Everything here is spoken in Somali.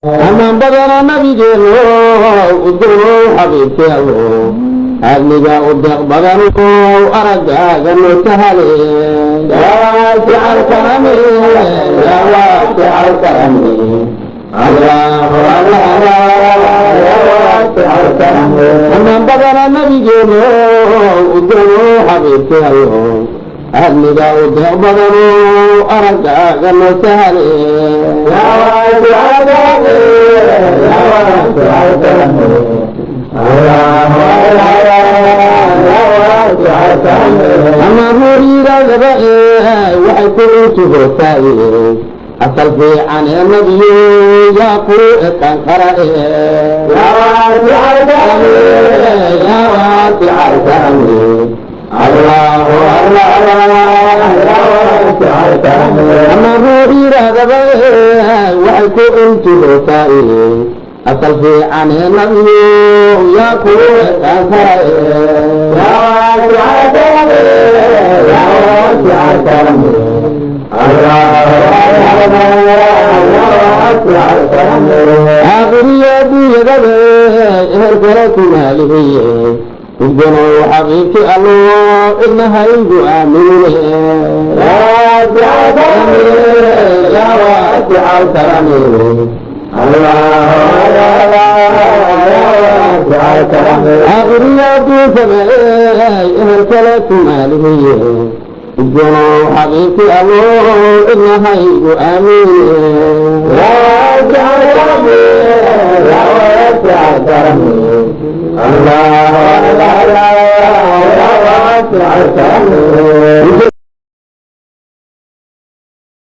Aman badana nabigeenu uduu xabiibkeedu adniga udeeq badan aragaaga noo sahale yaa fical karami yaa fical karami aman badana nabigeenu uduu xabiibkeedu adniga udeeq badan aragaaga noo sahale ama horiiragaba waxay ku intuhootaay asal fiican ee nabiyo yaa ku ekaan qara ama horiiragaba waxay ku intuhootaay asal fiican ee nabiyo yaa ku ekaan qara aakiriyo adduunyadaba ehelkale kumaalihiye udgono xabiibki allo cidna haygu aaminine aakiriyo adduunsaba ehelkale kumaalihiye udgono xabiibki allo cidna haygu aamine Allah